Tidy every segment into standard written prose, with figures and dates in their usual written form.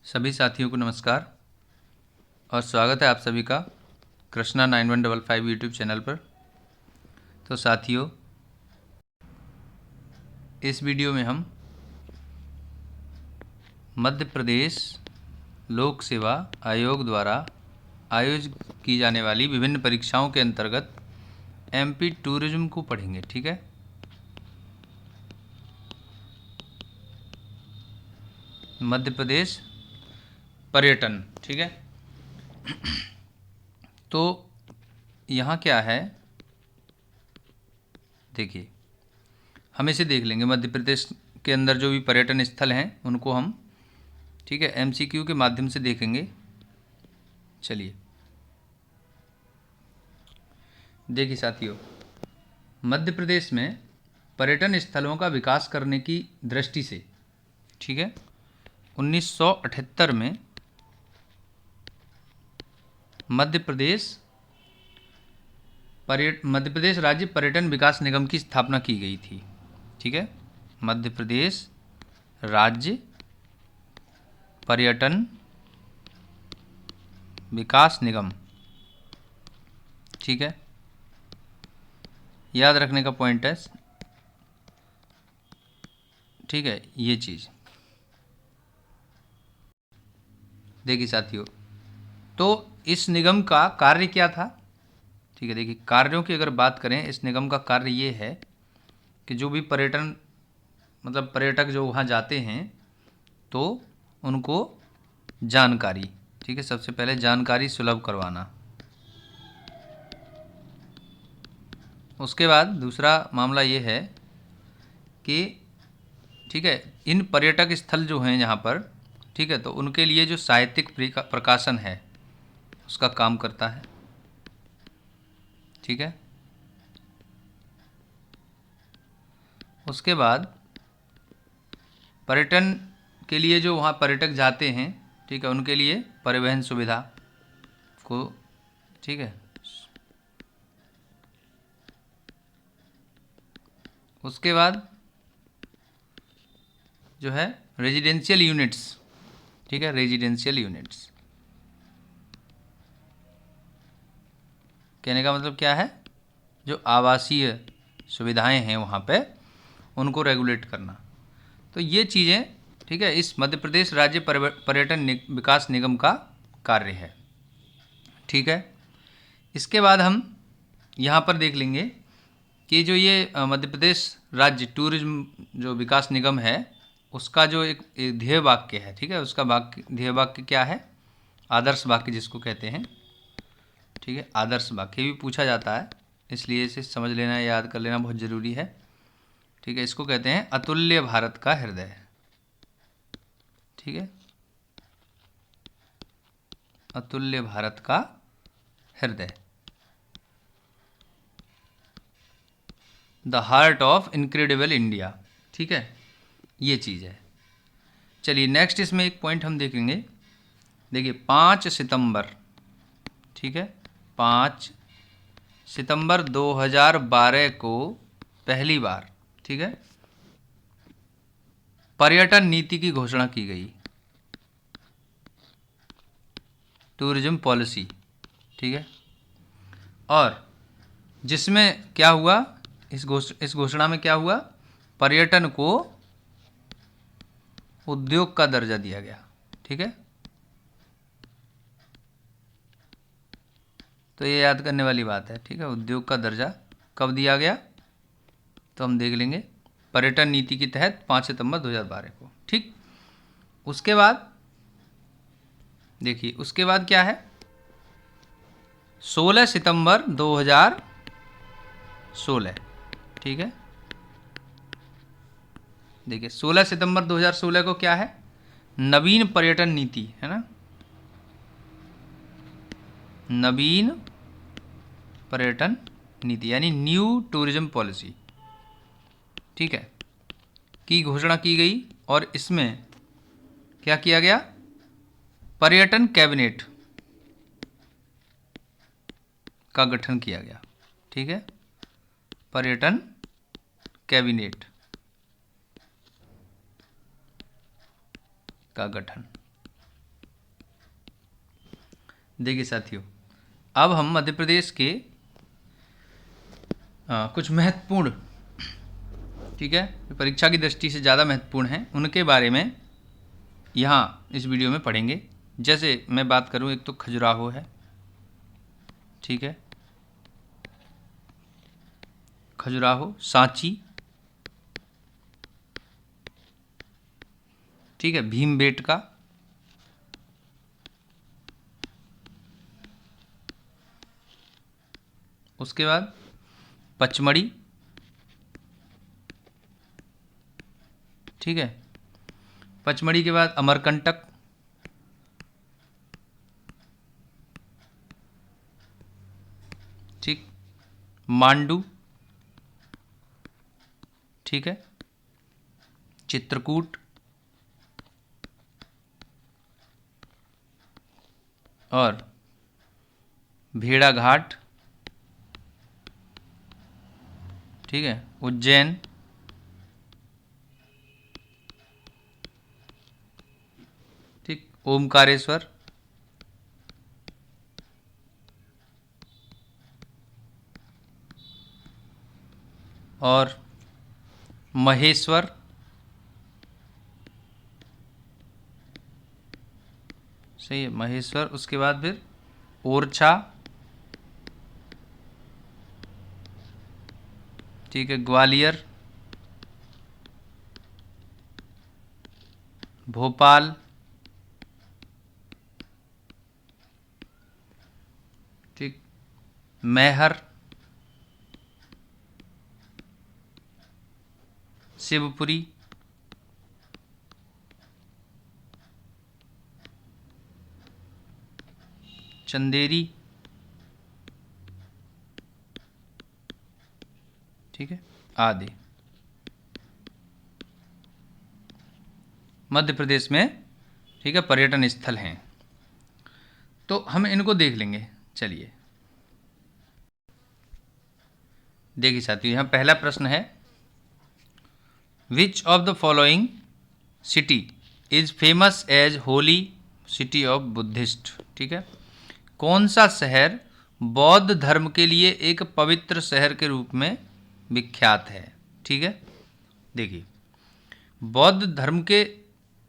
सभी साथियों को नमस्कार और स्वागत है आप सभी का कृष्णा 9155 यूट्यूब चैनल पर। तो साथियों, इस वीडियो में हम मध्य प्रदेश लोक सेवा आयोग द्वारा आयोजित की जाने वाली विभिन्न परीक्षाओं के अंतर्गत एमपी टूरिज्म को पढ़ेंगे। ठीक है, मध्य प्रदेश पर्यटन। ठीक है, तो यहाँ क्या है, देखिए हम इसे देख लेंगे। मध्य प्रदेश के अंदर जो भी पर्यटन स्थल हैं उनको हम, ठीक है, एमसीक्यू के माध्यम से देखेंगे। चलिए देखिए साथियों, मध्य प्रदेश में पर्यटन स्थलों का विकास करने की दृष्टि से, ठीक है, 1978 में मध्य प्रदेश राज्य पर्यटन विकास निगम की स्थापना की गई थी। ठीक है, मध्य प्रदेश राज्य पर्यटन विकास निगम। ठीक है, याद रखने का पॉइंट है, ठीक है, ये चीज़ देखिए साथियों। तो इस निगम का कार्य क्या था? ठीक है, देखिए कार्यों की अगर बात करें, इस निगम का कार्य ये है कि जो भी पर्यटन मतलब पर्यटक जो वहाँ जाते हैं तो उनको जानकारी, ठीक है, सबसे पहले जानकारी सुलभ करवाना। उसके बाद दूसरा मामला ये है कि, ठीक है, इन पर्यटक स्थल जो हैं यहाँ पर, ठीक है, तो उनके लिए जो साहित्यिक प्रकाशन है उसका काम करता है। ठीक है, उसके बाद पर्यटन के लिए जो वहाँ पर्यटक जाते हैं, ठीक है, उनके लिए परिवहन सुविधा को, ठीक है, उसके बाद जो है रेजिडेंशियल यूनिट्स। ठीक है, रेजिडेंशियल यूनिट्स कहने का मतलब क्या है, जो आवासीय सुविधाएं हैं वहाँ पे उनको रेगुलेट करना। तो ये चीज़ें, ठीक है, इस मध्य प्रदेश राज्य पर्यटन विकास निगम का कार्य है। ठीक है, इसके बाद हम यहाँ पर देख लेंगे कि जो ये मध्य प्रदेश राज्य टूरिज्म जो विकास निगम है उसका जो एक ध्येय वाक्य है, ठीक है, उसका वाक्य ध्येय वाक्य क्या है, आदर्श वाक्य जिसको कहते हैं। ठीक है, आदर्श वाक्य भी पूछा जाता है, इसलिए इसे समझ लेना, याद कर लेना बहुत ज़रूरी है। ठीक है, इसको कहते हैं अतुल्य भारत का हृदय। ठीक है, अतुल्य भारत का हृदय, the heart of incredible India. ठीक है, ये चीज़ है। चलिए नेक्स्ट इसमें एक पॉइंट हम देखेंगे। देखिए 5 सितंबर, ठीक है, 5 सितंबर 2012 को पहली बार, ठीक है, पर्यटन नीति की घोषणा की गई, टूरिज्म पॉलिसी। ठीक है, और जिसमें क्या हुआ, इस घोषणा में क्या हुआ, पर्यटन को उद्योग का दर्जा दिया गया। ठीक है, तो ये याद करने वाली बात है। ठीक है, उद्योग का दर्जा कब दिया गया, तो हम देख लेंगे पर्यटन नीति के तहत 5 सितंबर 2012 को। ठीक, उसके बाद देखिए, उसके बाद क्या है, 16 सितंबर 2016। ठीक है, देखिए 16 सितंबर 2016 को क्या है, नवीन पर्यटन नीति है ना, नवीन पर्यटन नीति यानी न्यू टूरिज्म पॉलिसी, ठीक है, की घोषणा की गई। और इसमें क्या किया गया, पर्यटन कैबिनेट का गठन किया गया। ठीक है, पर्यटन कैबिनेट का गठन देखिए साथियों, अब हम मध्य प्रदेश के कुछ महत्वपूर्ण, ठीक है, परीक्षा की दृष्टि से ज़्यादा महत्वपूर्ण हैं, उनके बारे में यहाँ इस वीडियो में पढ़ेंगे। जैसे मैं बात करूँ, एक तो खजुराहो है, ठीक है, खजुराहो, सांची, ठीक है, भीमबेटका, उसके बाद पचमढ़ी, ठीक है, पचमढ़ी के बाद अमरकंटक, ठीक, मांडू, ठीक है, चित्रकूट और भेड़ाघाट, ठीक है, उज्जैन, ठीक, ओमकारेश्वर, और महेश्वर, सही है, महेश्वर। उसके बाद फिर ओरछा, ठीक है, ग्वालियर, भोपाल, ठीक, मैहर, शिवपुरी, चंदेरी, ठीक है, आदि मध्य प्रदेश में, ठीक है, पर्यटन स्थल हैं। तो हम इनको देख लेंगे। चलिए देखिए साथियों, यहाँ पहला प्रश्न है, which of the following city is famous as holy city of Buddhist, ठीक है, कौन सा शहर बौद्ध धर्म के लिए एक पवित्र शहर के रूप में विख्यात है, ठीक है। देखिए, बौद्ध धर्म के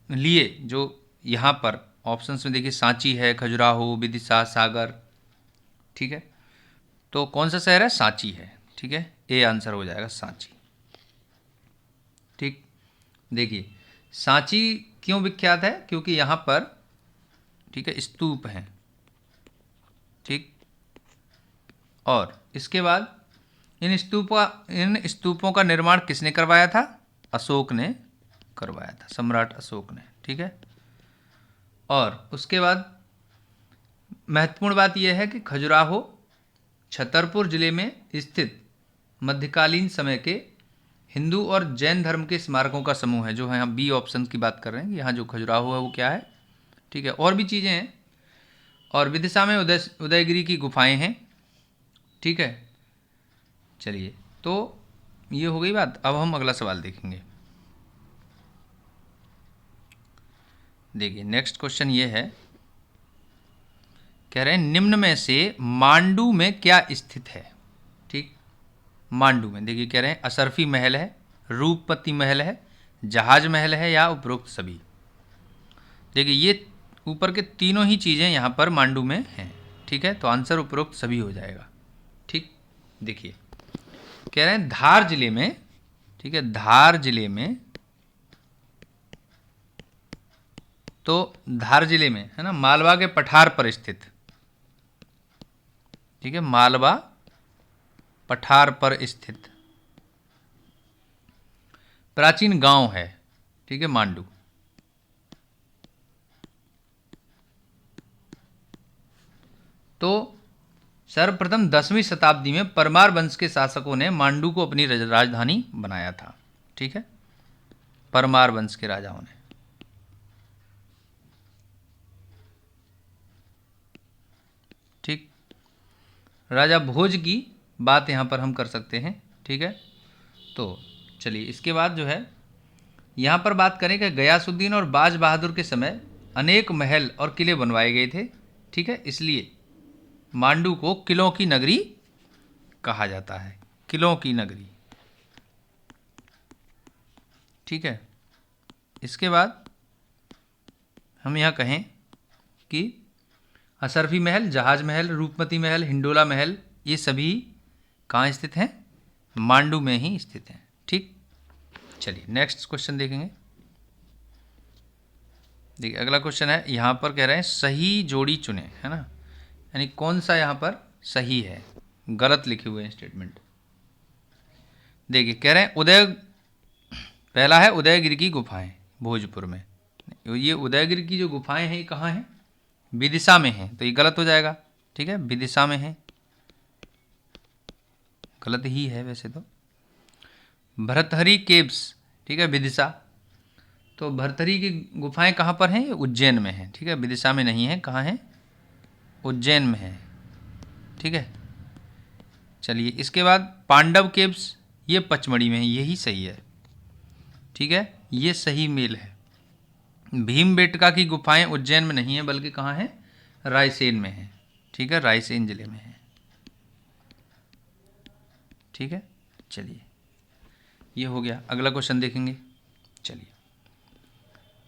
लिए जो यहाँ पर ऑप्शंस में देखिए, सांची है, खजुराहो, विदिशा, सागर, ठीक है, तो कौन सा शहर है? सांची है, ठीक है, ए आंसर हो जाएगा सांची, ठीक। देखिए, सांची क्यों विख्यात है? क्योंकि यहाँ पर, ठीक है, स्तूप हैं, ठीक, और इसके बाद इन स्तूपों का निर्माण किसने करवाया था? अशोक ने करवाया था, सम्राट अशोक ने, ठीक है। और उसके बाद महत्वपूर्ण बात यह है कि खजुराहो छतरपुर जिले में स्थित मध्यकालीन समय के हिंदू और जैन धर्म के स्मारकों का समूह है, जो है हम बी ऑप्शन की बात कर रहे हैं। यहाँ जो खजुराहो है वो क्या है, ठीक है, और भी चीज़ें हैं। और विदिशा में उदयगिरी की गुफाएं हैं, ठीक है। चलिए, तो ये हो गई बात। अब हम अगला सवाल देखेंगे। देखिए, नेक्स्ट क्वेश्चन ये है, कह रहे हैं निम्न में से मांडू में क्या स्थित है, ठीक। मांडू में देखिए, कह रहे हैं असरफी महल है, रूपपति महल है, जहाज महल है, या उपरोक्त सभी। देखिए, ये ऊपर के तीनों ही चीज़ें यहाँ पर मांडू में हैं, ठीक है, तो आंसर उपरोक्त सभी हो जाएगा, ठीक। देखिए, कह रहे हैं धार जिले में, ठीक है, धार जिले में, तो धार जिले में है ना, मालवा के पठार पर स्थित, ठीक है, मालवा पठार पर स्थित प्राचीन गांव है, ठीक है, मांडू। तो सर्वप्रथम 10वीं शताब्दी में परमार वंश के शासकों ने मांडू को अपनी राजधानी बनाया था, ठीक है, परमार वंश के राजाओं ने, ठीक। राजा भोज की बात यहाँ पर हम कर सकते हैं, ठीक है। तो चलिए, इसके बाद जो है यहाँ पर बात करें कि गयासुद्दीन और बाज बहादुर के समय अनेक महल और किले बनवाए गए थे, ठीक है, इसलिए मांडू को किलों की नगरी कहा जाता है, किलों की नगरी। ठीक है, इसके बाद हम यहाँ कहें कि असरफी महल, जहाज महल, रूपमती महल, हिंडोला महल, ये सभी कहाँ स्थित हैं? मांडू में ही स्थित हैं। ठीक, चलिए नेक्स्ट क्वेश्चन देखेंगे। देखिए अगला क्वेश्चन है, यहाँ पर कह रहे हैं सही जोड़ी चुने, है ना, यानी कौन सा यहाँ पर सही है, गलत लिखे हुए हैं स्टेटमेंट। देखिए कह रहे हैं पहला है उदयगिरि की गुफाएं भोजपुर में। ये उदयगिरि की जो गुफाएं हैं ये कहाँ हैं? विदिशा में हैं, तो ये गलत हो जाएगा। ठीक है, विदिशा में है, गलत ही है वैसे तो। भर्तहरि केव्स, ठीक है, विदिशा, तो भर्तहरि की गुफाएं कहाँ पर हैं? ये उज्जैन में हैं। ठीक है, विदिशा में नहीं है, कहाँ है? उज्जैन में है। ठीक है, चलिए इसके बाद पांडव केव्स, ये पचमढ़ी में है, यही सही है। ठीक है, ये सही मेल है। भीमबेटका की गुफाएं उज्जैन में नहीं है, बल्कि कहाँ है? रायसेन में है। ठीक है, रायसेन जिले में है। ठीक है, चलिए ये हो गया। अगला क्वेश्चन देखेंगे। चलिए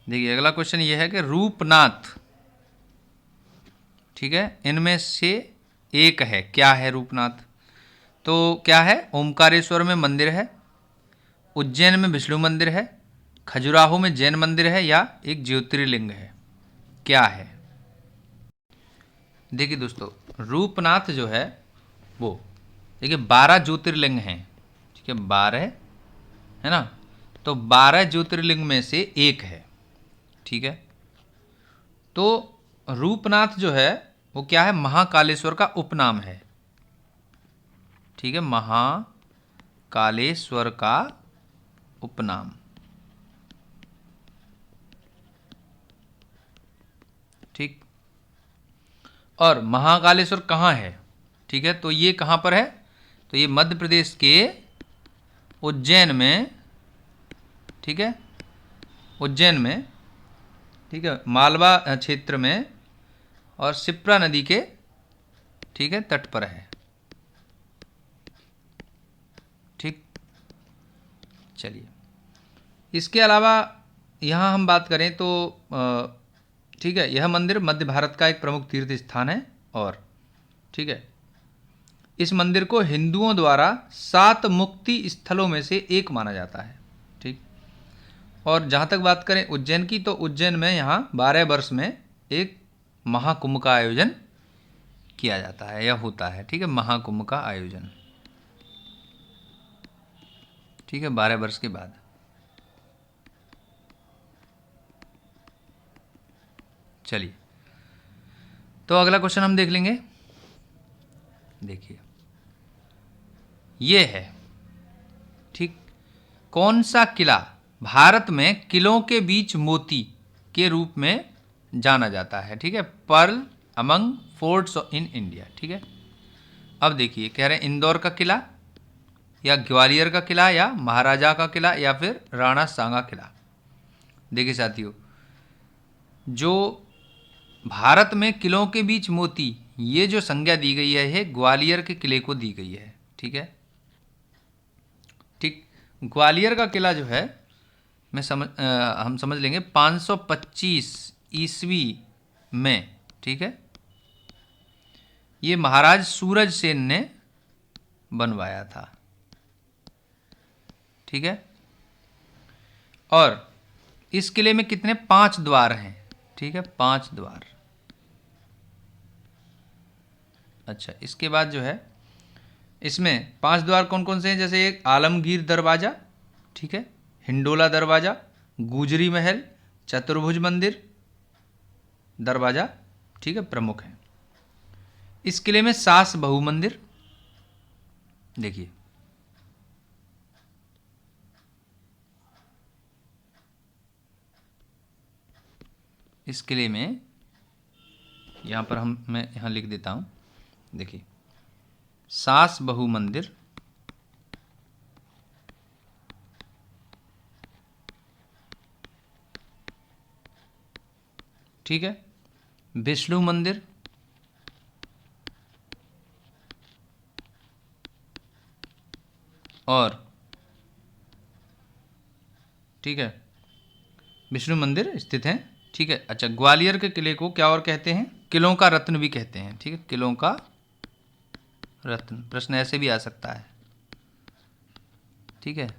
देखिए अगला क्वेश्चन ये है कि रूपनाथ, ठीक है, इनमें से एक है, क्या है रूपनाथ? तो क्या है? ओमकारेश्वर में मंदिर है, उज्जैन में विष्णु मंदिर है, खजुराहो में जैन मंदिर है, या एक ज्योतिर्लिंग है, क्या है? देखिए दोस्तों, रूपनाथ जो है वो, देखिए 12 ज्योतिर्लिंग हैं। ठीक है, 12 है ना, तो 12 ज्योतिर्लिंग में से एक है। ठीक है, तो रूपनाथ जो है वो क्या है? महाकालेश्वर का उपनाम है। ठीक है, महाकालेश्वर का उपनाम। ठीक, और महाकालेश्वर कहाँ है? ठीक है, तो ये कहाँ पर है? तो ये मध्य प्रदेश के उज्जैन में, ठीक है, उज्जैन में, ठीक है, मालवा क्षेत्र में, और शिप्रा नदी के, ठीक है, तट पर है। ठीक, चलिए इसके अलावा यहाँ हम बात करें तो ठीक है, यह मंदिर मध्य भारत का एक प्रमुख तीर्थ स्थान है, और ठीक है, इस मंदिर को हिंदुओं द्वारा 7 मुक्ति स्थलों में से एक माना जाता है। ठीक, और जहाँ तक बात करें उज्जैन की, तो उज्जैन में यहाँ 12 वर्ष में एक महाकुंभ का आयोजन किया जाता है या होता है। ठीक है, महाकुंभ का आयोजन, ठीक है, 12 वर्ष के बाद। चलिए तो अगला क्वेश्चन हम देख लेंगे। देखिए ये है, ठीक, कौन सा किला भारत में किलों के बीच मोती के रूप में जाना जाता है? ठीक है, pearl among forts in India. ठीक है, अब देखिए कह रहे हैं इंदौर का किला, या ग्वालियर का किला, या महाराजा का किला, या फिर राणा सांगा किला। देखिए साथियों, जो भारत में किलों के बीच मोती, ये जो संज्ञा दी गई है ये ग्वालियर के किले को दी गई है। ठीक है, ठीक, ग्वालियर का किला जो है हम समझ लेंगे 525 ईस्वी में। ठीक है, ये महाराज सूरज सेन ने बनवाया था। ठीक है, और इस किले में कितने? 5 द्वार हैं। ठीक है, 5 द्वार। अच्छा, इसके बाद जो है इसमें 5 द्वार कौन कौन से हैं? जैसे एक आलमगीर दरवाज़ा, ठीक है, हिंडोला दरवाज़ा, गुजरी महल, चतुर्भुज मंदिर दरवाज़ा, ठीक है, प्रमुख है। इस किले में सास बहू मंदिर, देखिए इस किले में, यहाँ पर मैं यहाँ लिख देता हूँ, देखिए सास बहू मंदिर, ठीक है, विष्णु मंदिर, और ठीक है विष्णु मंदिर स्थित हैं। ठीक है, अच्छा, ग्वालियर के किले को क्या और कहते हैं? किलों का रत्न भी कहते हैं। ठीक है, किलों का रत्न, प्रश्न ऐसे भी आ सकता है। ठीक है,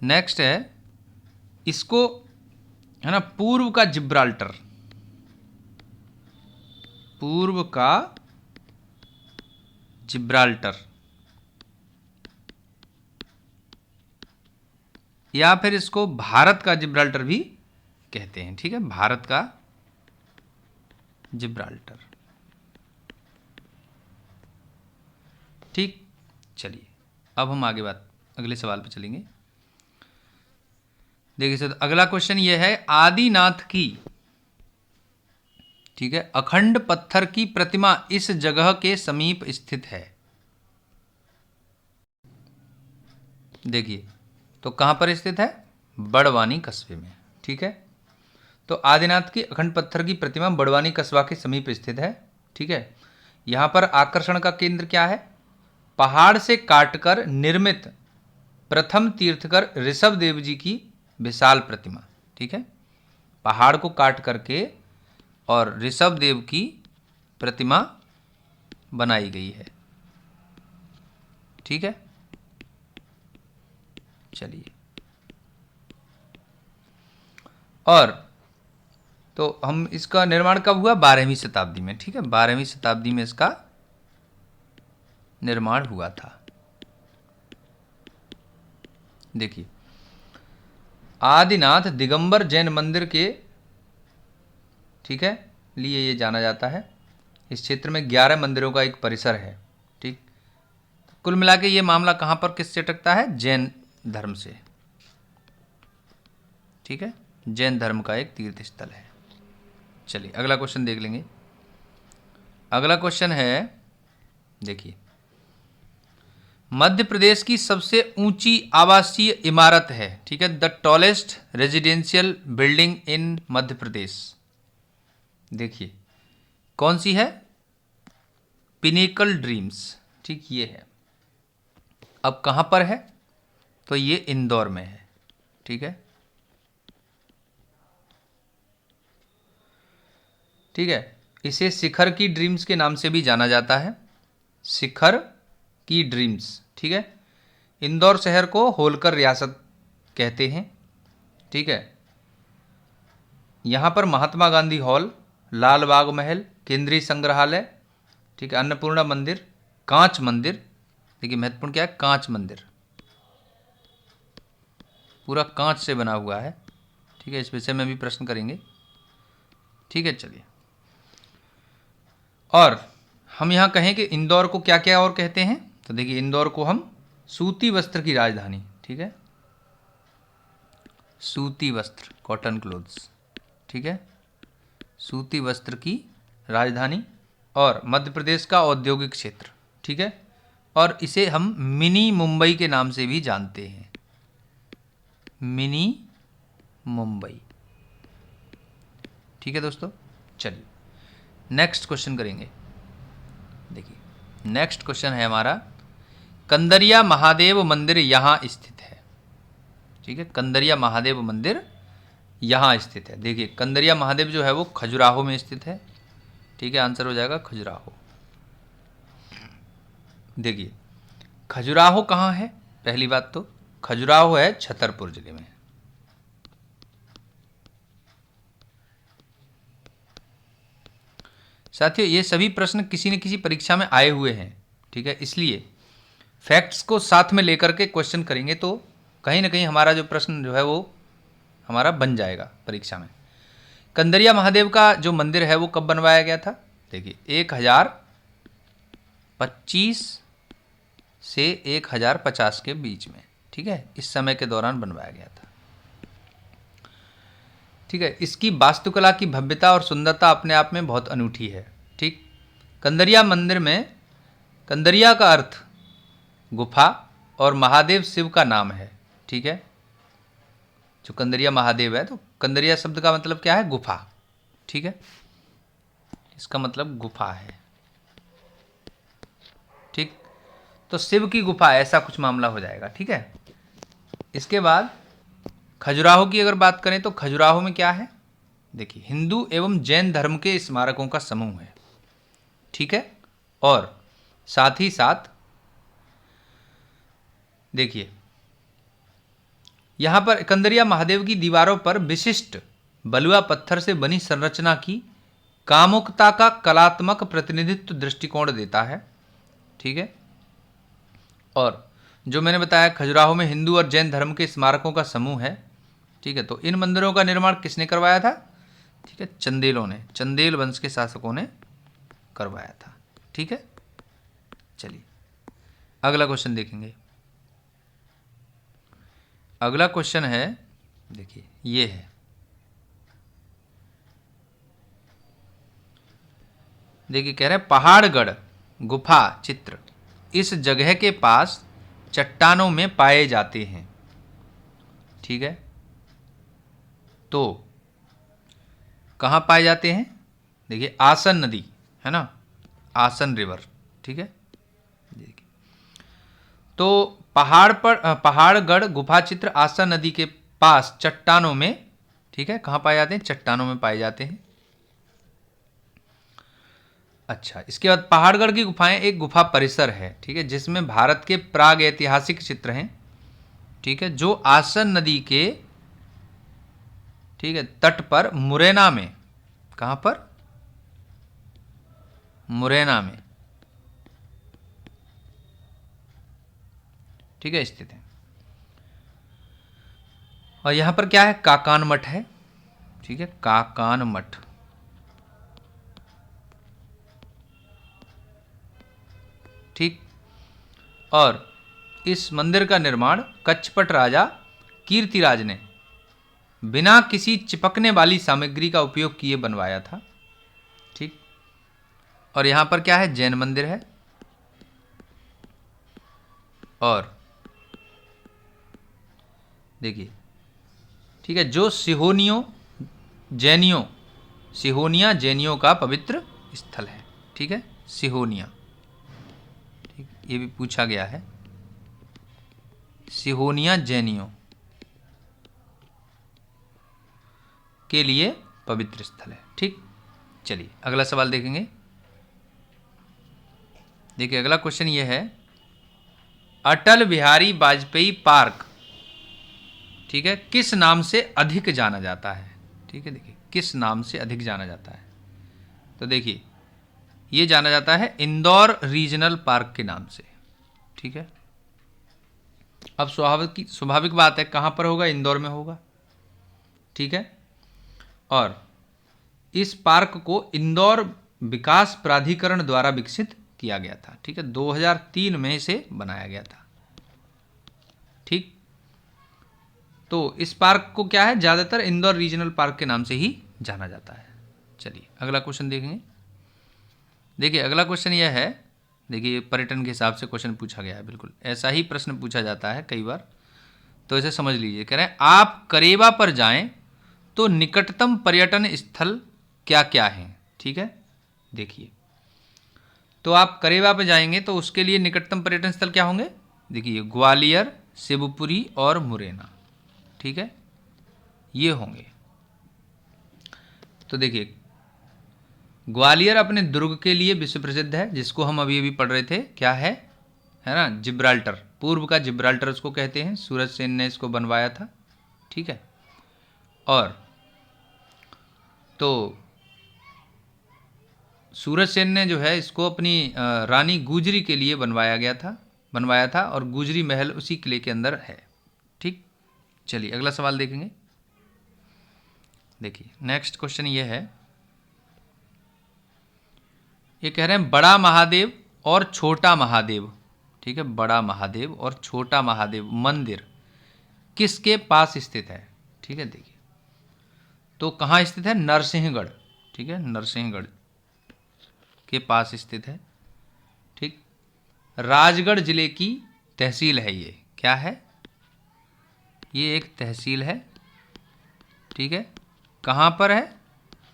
नेक्स्ट है, इसको है ना पूर्व का जिब्राल्टर, पूर्व का जिब्राल्टर, या फिर इसको भारत का जिब्राल्टर भी कहते हैं। ठीक है, भारत का जिब्राल्टर। ठीक, चलिए अब हम आगे अगले सवाल पे चलेंगे। देखिए सर, अगला क्वेश्चन ये है, आदिनाथ की, ठीक है, अखंड पत्थर की प्रतिमा इस जगह के समीप स्थित है। देखिए, तो कहां पर स्थित है? बड़वानी कस्बे में। ठीक है, तो आदिनाथ की अखंड पत्थर की प्रतिमा बड़वानी कस्बा के समीप स्थित है। ठीक है, यहां पर आकर्षण का केंद्र क्या है? पहाड़ से काटकर निर्मित प्रथम तीर्थकर ऋषभ देव जी की विशाल प्रतिमा। ठीक है, पहाड़ को काट करके और ऋषभ देव की प्रतिमा बनाई गई है। ठीक है, चलिए, और तो हम इसका निर्माण कब हुआ? 12वीं शताब्दी में। ठीक है, 12वीं शताब्दी में इसका निर्माण हुआ था। देखिए, आदिनाथ दिगंबर जैन मंदिर के, ठीक है, लिए ये जाना जाता है। इस क्षेत्र में 11 मंदिरों का एक परिसर है। ठीक, कुल मिला के ये मामला कहां पर किससे अटकता है? जैन धर्म से। ठीक है, जैन धर्म का एक तीर्थ स्थल है। चलिए अगला क्वेश्चन देख लेंगे। अगला क्वेश्चन है, देखिए, मध्य प्रदेश की सबसे ऊंची आवासीय इमारत है। ठीक है, the tallest residential building in Madhya Pradesh. देखिए कौन सी है? Pinnacle dreams. ठीक, ये है। अब कहां पर है? तो ये इंदौर में है। ठीक है, ठीक है, इसे शिखर की ड्रीम्स के नाम से भी जाना जाता है, शिखर की ड्रीम्स। ठीक है, इंदौर शहर को होलकर रियासत कहते हैं। ठीक है, यहाँ पर महात्मा गांधी हॉल, लाल बाग महल, केंद्रीय संग्रहालय, ठीक है, अन्नपूर्णा मंदिर, कांच मंदिर। देखिए महत्वपूर्ण क्या है? कांच मंदिर, पूरा कांच से बना हुआ है। ठीक है, इस विषय में भी प्रश्न करेंगे। ठीक है, चलिए, और हम यहाँ कहें कि इंदौर को क्या क्या और कहते हैं? तो देखिए, इंदौर को हम सूती वस्त्र की राजधानी, ठीक है, सूती वस्त्र, कॉटन क्लोथ्स, ठीक है, सूती वस्त्र की राजधानी, और मध्य प्रदेश का औद्योगिक क्षेत्र। ठीक है, और इसे हम मिनी मुंबई के नाम से भी जानते हैं, मिनी मुंबई। ठीक है दोस्तों, चलिए नेक्स्ट क्वेश्चन करेंगे। देखिए, नेक्स्ट क्वेश्चन है हमारा, कंदरिया महादेव मंदिर यहाँ स्थित है। ठीक है, कंदरिया महादेव मंदिर यहाँ स्थित है। देखिए, कंदरिया महादेव जो है वो खजुराहो में स्थित है। ठीक है, आंसर हो जाएगा खजुराहो। देखिए, खजुराहो कहाँ है? पहली बात तो खजुराहो है छतरपुर जिले में। साथियों, ये सभी प्रश्न किसी न किसी परीक्षा में आए हुए हैं। ठीक है, इसलिए फैक्ट्स को साथ में लेकर के क्वेश्चन करेंगे तो कहीं ना कहीं हमारा जो प्रश्न जो है वो हमारा बन जाएगा परीक्षा में। कंदरिया महादेव का जो मंदिर है वो कब बनवाया गया था? देखिए, 1025 से 1050 के बीच में। ठीक है, इस समय के दौरान बनवाया गया था। ठीक है, इसकी वास्तुकला की भव्यता और सुंदरता अपने आप में बहुत अनूठी है। ठीक, कंदरिया मंदिर में कंदरिया का अर्थ गुफा और महादेव शिव का नाम है। ठीक है, जो कंदरिया महादेव है तो कंदरिया शब्द का मतलब क्या है? गुफा। ठीक है, इसका मतलब गुफा है। ठीक, तो शिव की गुफा, ऐसा कुछ मामला हो जाएगा। ठीक है, इसके बाद खजुराहो की अगर बात करें तो खजुराहो में क्या है, देखिए हिंदू एवं जैन धर्म के स्मारकों का समूह है। ठीक है, और साथ ही साथ देखिए यहां पर कंदरिया महादेव की दीवारों पर विशिष्ट बलुआ पत्थर से बनी संरचना की कामुकता का कलात्मक प्रतिनिधित्व दृष्टिकोण देता है। ठीक है, और जो मैंने बताया खजुराहो में हिंदू और जैन धर्म के स्मारकों का समूह है। ठीक है, तो इन मंदिरों का निर्माण किसने करवाया था? ठीक है, चंदेलों ने, चंदेल वंश के शासकों ने करवाया था। ठीक है, चलिए अगला क्वेश्चन देखेंगे। अगला क्वेश्चन है, देखिए ये है, देखिए कह रहे हैं पहाड़गढ़ गुफा चित्र इस जगह के पास चट्टानों में पाए जाते हैं। ठीक है, तो कहाँ पाए जाते हैं? देखिए आसन नदी है ना, आसन रिवर। ठीक है, देखिए तो पहाड़गढ़ गुफा चित्र आसन नदी के पास चट्टानों में, ठीक है, कहाँ पाए जाते हैं? चट्टानों में पाए जाते हैं। अच्छा, इसके बाद पहाड़गढ़ की गुफाएं एक गुफा परिसर है। ठीक है, जिसमें भारत के प्राग ऐतिहासिक चित्र हैं। ठीक है, जो आसन नदी के, ठीक है, तट पर मुरैना में, कहां पर? मुरैना में, ठीक है, स्थित है। और यहां पर क्या है? काकान मठ है। ठीक है, काकान मठ। ठीक, और इस मंदिर का निर्माण कच्छपट राजा कीर्तिराज ने बिना किसी चिपकने वाली सामग्री का उपयोग किए बनवाया था। ठीक, और यहां पर क्या है? जैन मंदिर है। और देखिए, ठीक है, जो सिहोनिया जैनियों का पवित्र स्थल है। ठीक है, सिहोनिया, ठीक, ये भी पूछा गया है, सिहोनिया जैनियों के लिए पवित्र स्थल है। ठीक, चलिए अगला सवाल देखेंगे। देखिए अगला क्वेश्चन ये है, अटल बिहारी वाजपेयी पार्क, ठीक है, किस नाम से अधिक जाना जाता है? ठीक है, देखिए किस नाम से अधिक जाना जाता है? तो देखिए ये जाना जाता है इंदौर रीजनल पार्क के नाम से। ठीक है, अब स्वाभाविक बात है, कहां पर होगा? इंदौर में होगा। ठीक है, और इस पार्क को इंदौर विकास प्राधिकरण द्वारा विकसित किया गया था। ठीक है, 2003 में इसे बनाया गया था। ठीक, तो इस पार्क को क्या है? ज़्यादातर इंदौर रीजनल पार्क के नाम से ही जाना जाता है। चलिए अगला क्वेश्चन देखेंगे। देखिए अगला क्वेश्चन यह है, देखिए पर्यटन के हिसाब से क्वेश्चन पूछा गया है, बिल्कुल ऐसा ही प्रश्न पूछा जाता है कई बार, तो इसे समझ लीजिए। कह रहे हैं आप करेवा पर जाएं तो निकटतम पर्यटन स्थल क्या क्या हैं? ठीक है, देखिए तो आप करेवा पर जाएंगे तो उसके लिए निकटतम पर्यटन स्थल क्या होंगे? देखिए ग्वालियर, शिवपुरी और मुरैना। ठीक है, ये होंगे। तो देखिए ग्वालियर अपने दुर्ग के लिए विश्व प्रसिद्ध है, जिसको हम अभी अभी पढ़ रहे थे, क्या है ना, जिब्राल्टर, पूर्व का जिब्राल्टर उसको कहते हैं, सूरज सेन ने इसको बनवाया था। ठीक है, और तो सूरज सेन ने जो है इसको अपनी रानी गुजरी के लिए बनवाया था और गुजरी महल उसी किले के अंदर है। ठीक, चलिए अगला सवाल देखेंगे। देखिए नेक्स्ट क्वेश्चन ये है, ये कह रहे हैं बड़ा महादेव और छोटा महादेव, ठीक है, बड़ा महादेव और छोटा महादेव मंदिर किसके पास स्थित है? ठीक है, देखिए तो कहाँ स्थित है? नरसिंहगढ़। ठीक है, नरसिंहगढ़ के पास स्थित है। ठीक, राजगढ़ जिले की तहसील है ये। क्या है? ये एक तहसील है। ठीक है, कहाँ पर है?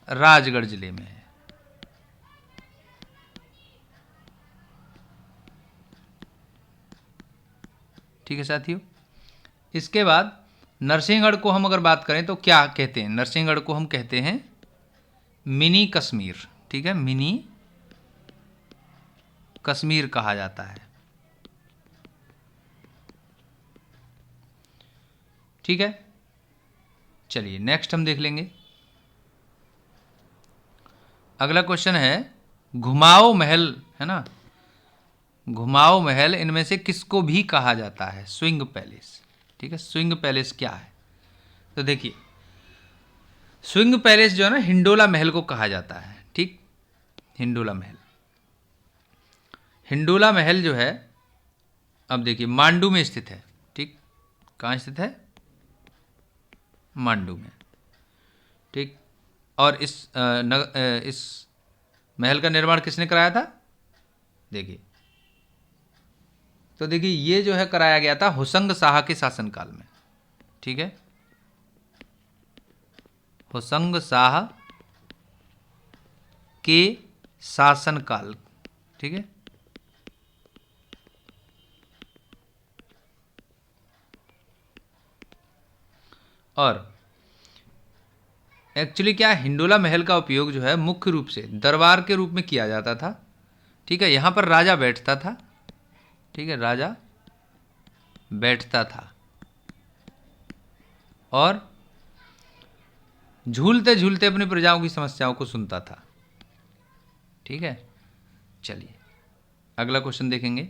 राजगढ़ जिले में है। ठीक है साथियों। इसके बाद नरसिंहगढ़ को हम अगर बात करें तो क्या कहते हैं, नरसिंहगढ़ को हम कहते हैं मिनी कश्मीर, ठीक है, मिनी कश्मीर कहा जाता है, ठीक है। चलिए नेक्स्ट हम देख लेंगे। अगला क्वेश्चन है घुमाओ महल, है ना, घुमाओ महल इनमें से किसको भी कहा जाता है, स्विंग पैलेस, ठीक है। स्विंग पैलेस क्या है, तो देखिए स्विंग पैलेस जो है ना हिंडोला महल को कहा जाता है, ठीक। हिंडोला महल, हिंडोला महल जो है अब देखिए मांडू में स्थित है, ठीक। कहाँ स्थित है, मांडू में, ठीक। और इस महल का निर्माण किसने कराया था, देखिए, तो देखिए ये जो है कराया गया था होसंग शाह के शासनकाल में, ठीक है। होसंग शाह के शासनकाल, ठीक है। और एक्चुअली क्या हिंडोला महल का उपयोग जो है मुख्य रूप से दरबार के रूप में किया जाता था, ठीक है। यहाँ पर राजा बैठता था, ठीक है, राजा बैठता था और झूलते झूलते अपनी प्रजाओं की समस्याओं को सुनता था, ठीक है। चलिए अगला क्वेश्चन देखेंगे।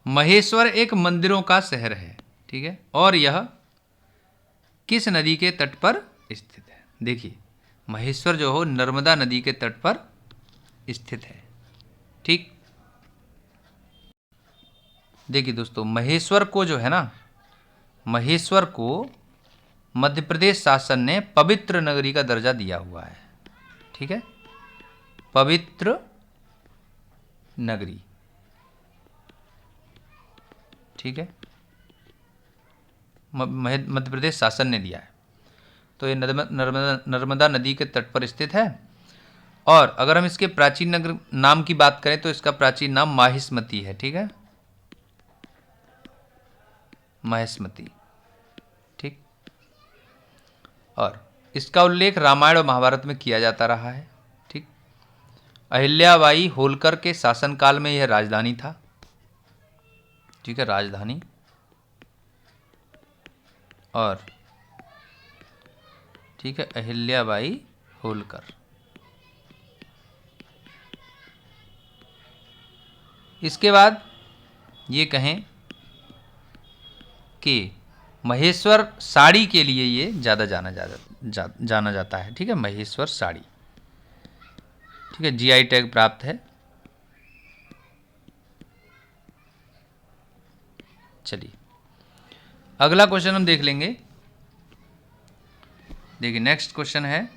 महेश्वर एक मंदिरों का शहर है, ठीक है, और यह किस नदी के तट पर स्थित है, देखिए महेश्वर जो हो नर्मदा नदी के तट पर स्थित है, ठीक। देखिए दोस्तों महेश्वर को जो है ना, महेश्वर को मध्य प्रदेश शासन ने पवित्र नगरी का दर्जा दिया हुआ है, ठीक है, पवित्र नगरी, ठीक है, मध्य प्रदेश शासन ने दिया है। तो ये नर्मदा नदी के तट पर स्थित है। और अगर हम इसके प्राचीन नगर नाम की बात करें तो इसका प्राचीन नाम माहिष्मती है, ठीक है, माहिष्मती, ठीक। और इसका उल्लेख रामायण और महाभारत में किया जाता रहा है, ठीक। अहिल्याबाई होलकर के शासनकाल में यह राजधानी था, ठीक है, राजधानी। और ठीक है अहिल्याबाई होलकर, इसके बाद ये कहें कि महेश्वर साड़ी के लिए ये ज़्यादा जाना जाता है, ठीक है, महेश्वर साड़ी, ठीक है, जीआई टैग प्राप्त है। चलिए अगला क्वेश्चन हम देख लेंगे। देखिए नेक्स्ट क्वेश्चन है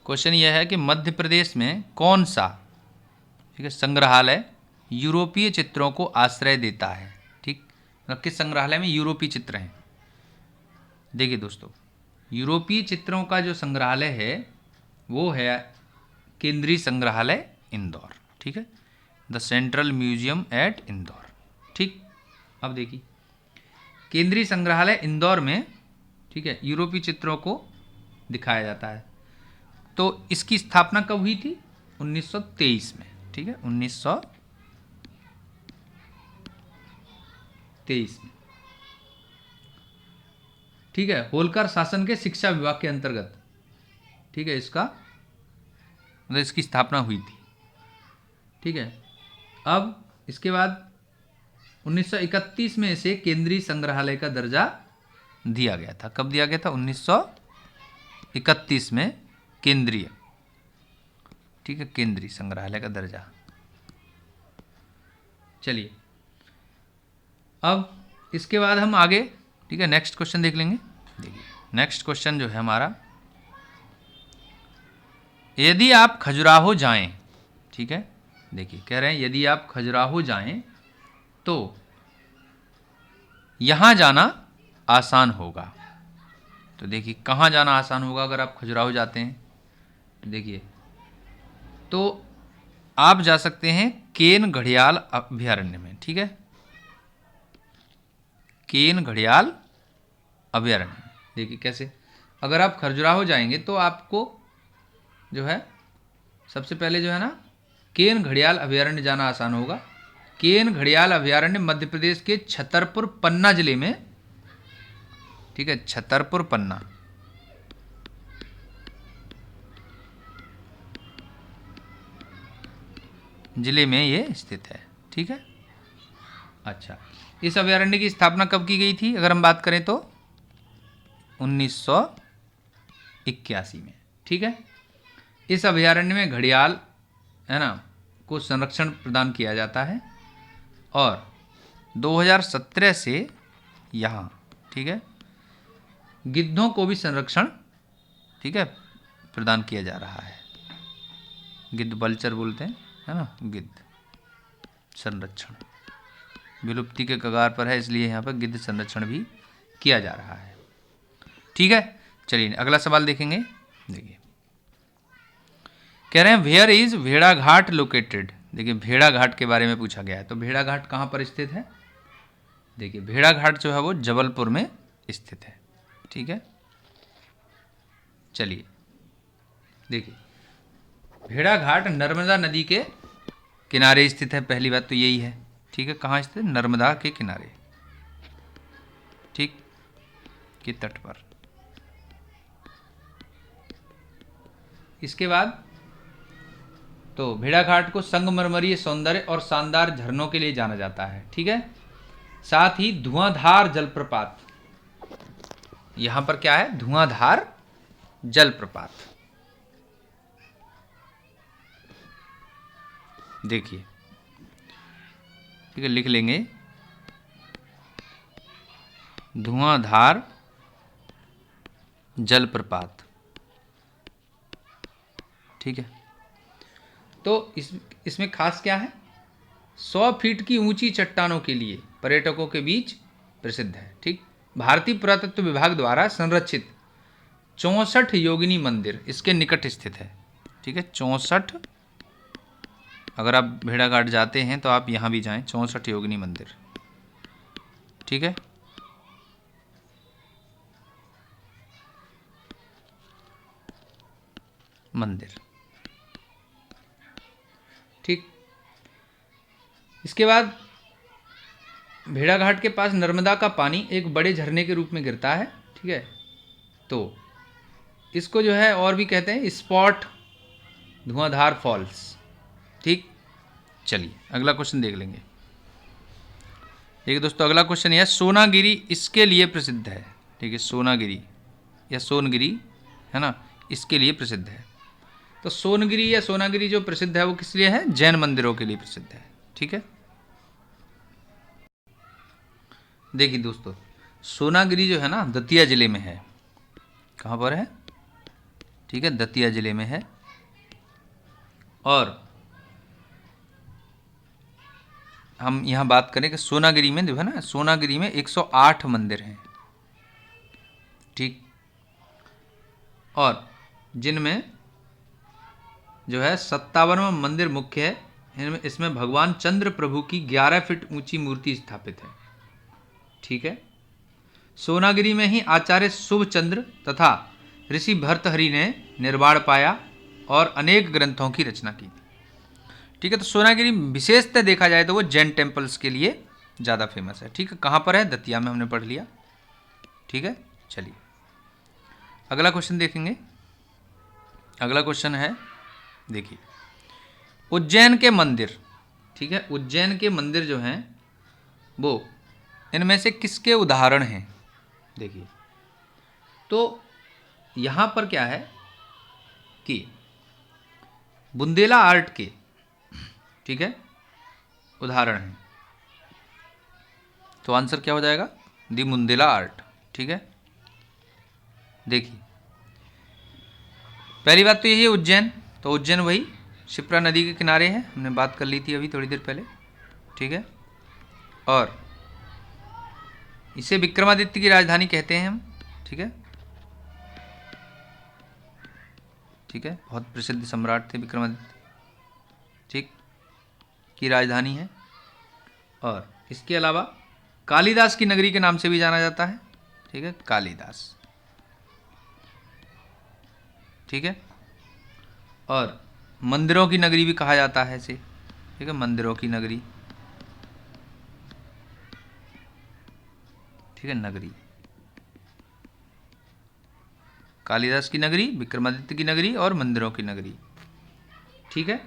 क्वेश्चन यह है कि मध्य प्रदेश में कौन सा, ठीक है, संग्रहालय यूरोपीय चित्रों को आश्रय देता है, ठीक। किस संग्रहालय में यूरोपीय चित्र हैं, देखिए दोस्तों यूरोपीय चित्रों का जो संग्रहालय है वो है केंद्रीय संग्रहालय इंदौर, ठीक है, the central museum at Indore, ठीक। अब देखिए केंद्रीय संग्रहालय इंदौर में, ठीक है, यूरोपीय चित्रों को दिखाया जाता है। तो इसकी स्थापना कब हुई थी, 1923 में, ठीक है, 1923 में, ठीक है, होलकर शासन के शिक्षा विभाग के अंतर्गत, ठीक है, इसका मतलब इसकी स्थापना हुई थी, ठीक है। अब इसके बाद 1931 में इसे केंद्रीय संग्रहालय का दर्जा दिया गया था। कब दिया गया था, 1931 में केंद्रीय, ठीक है, केंद्रीय संग्रहालय का दर्जा। चलिए अब इसके बाद हम आगे, ठीक है, नेक्स्ट क्वेश्चन देख लेंगे। देखिए नेक्स्ट क्वेश्चन जो है हमारा, यदि आप खजुराहो जाएं, ठीक है, देखिए कह रहे हैं यदि आप खजुराहो जाएं तो यहाँ जाना आसान होगा। तो देखिए कहाँ जाना आसान होगा अगर आप खजुराहो जाते हैं, देखिए तो आप जा सकते हैं केन घड़ियाल अभयारण्य में, ठीक है, केन घड़ियाल अभयारण्य। देखिए कैसे, अगर आप खजुराहो जाएंगे तो आपको जो है सबसे पहले जो है ना केन घड़ियाल अभयारण्य जाना आसान होगा। केन घड़ियाल अभयारण्य मध्य प्रदेश के छतरपुर पन्ना जिले में, ठीक है, छतरपुर पन्ना जिले में ये स्थित है, ठीक है। अच्छा, इस अभयारण्य की स्थापना कब की गई थी अगर हम बात करें तो 1981 में, ठीक है। इस अभयारण्य में घड़ियाल है ना को संरक्षण प्रदान किया जाता है और 2017 से यहाँ, ठीक है, गिद्धों को भी संरक्षण, ठीक है, प्रदान किया जा रहा है। गिद्ध बल्चर बोलते हैं, है ना, गिद्ध संरक्षण विलुप्ति के कगार पर है, इसलिए यहाँ पर गिद्ध संरक्षण भी किया जा रहा है, ठीक है। चलिए अगला सवाल देखेंगे। देखिए कह रहे हैं वेयर इज भेड़ाघाट लोकेटेड। देखिए भेड़ाघाट के बारे में पूछा गया है, तो भेड़ाघाट कहाँ पर स्थित है। देखिए भेड़ाघाट जो है वो जबलपुर में स्थित है, ठीक है। चलिए देखिए भेड़ाघाट नर्मदा नदी के किनारे स्थित है, पहली बात तो यही है, ठीक है। कहाँ स्थित, नर्मदा के किनारे, ठीक, के तट पर। इसके बाद तो भेड़ाघाट को संगमरमरीय सौंदर्य और शानदार झरनों के लिए जाना जाता है, ठीक है। साथ ही धुआंधार जलप्रपात, यहां पर क्या है, धुआंधार जलप्रपात। देखिए ठीक है, लिख लेंगे धुआंधार जलप्रपात, ठीक है। तो इसमें खास क्या है, 100 फीट की ऊंची चट्टानों के लिए पर्यटकों के बीच प्रसिद्ध है, ठीक। भारतीय पुरातत्व विभाग द्वारा संरक्षित 64 योगिनी मंदिर इसके निकट स्थित है, ठीक है। 64, अगर आप भेड़ाघाट जाते हैं तो आप यहाँ भी जाएं, 64 योगिनी मंदिर, ठीक है। मंदिर, ठीक। इसके बाद भेड़ाघाट के पास नर्मदा का पानी एक बड़े झरने के रूप में गिरता है, ठीक है। तो इसको जो है और भी कहते हैं स्पॉट धुआंधार फॉल्स, ठीक। चलिए अगला क्वेश्चन देख लेंगे। देखिए दोस्तों अगला क्वेश्चन यह सोनागिरी इसके लिए प्रसिद्ध है, ठीक है। सोनागिरी या सोनगिरी है ना, इसके लिए प्रसिद्ध है। तो सोनगिरी या सोनागिरी जो प्रसिद्ध है वो किस लिए है, जैन मंदिरों के लिए प्रसिद्ध है, ठीक है। देखिए दोस्तों सोनागिरी जो है ना दतिया जिले में है, कहाँ पर है, ठीक है, दतिया जिले में है। और हम यहाँ बात करें कि सोनागिरी में जो है ना, सोनागिरी में 108 मंदिर हैं, ठीक। और जिनमें जो है 57वां मंदिर मुख्य है, इसमें भगवान चंद्र प्रभु की 11 फीट ऊंची मूर्ति स्थापित है, ठीक है। सोनागिरी में ही आचार्य शुभचंद्र तथा ऋषि भर्तहरि ने निर्वाण पाया और अनेक ग्रंथों की रचना की, ठीक है। तो सोनागिरी विशेषतः देखा जाए तो वो जैन टेम्पल्स के लिए ज़्यादा फेमस है, ठीक है। कहाँ पर है, दतिया में, हमने पढ़ लिया, ठीक है। चलिए अगला क्वेश्चन देखेंगे। अगला क्वेश्चन है, देखिए उज्जैन के मंदिर, ठीक है। उज्जैन के मंदिर जो हैं वो इनमें से किसके उदाहरण हैं। देखिए तो यहाँ पर क्या है कि बुंदेला आर्ट के, ठीक है, उदाहरण हैं। तो आंसर क्या हो जाएगा, दी बुंदेला आर्ट, ठीक है। देखिए पहली बात तो यही है उज्जैन, तो उज्जैन वही शिप्रा नदी के किनारे है, हमने बात कर ली थी अभी थोड़ी देर पहले, ठीक है। और इसे विक्रमादित्य की राजधानी कहते हैं हम, ठीक है, ठीक है। बहुत प्रसिद्ध सम्राट थे विक्रमादित्य, की राजधानी है। और इसके अलावा कालिदास की नगरी के नाम से भी जाना जाता है, ठीक है, कालिदास, ठीक है। और मंदिरों की नगरी भी कहा जाता है इसे, ठीक है, मंदिरों की नगरी, ठीक है, नगरी, कालिदास की नगरी, विक्रमादित्य की नगरी और मंदिरों की नगरी, ठीक है।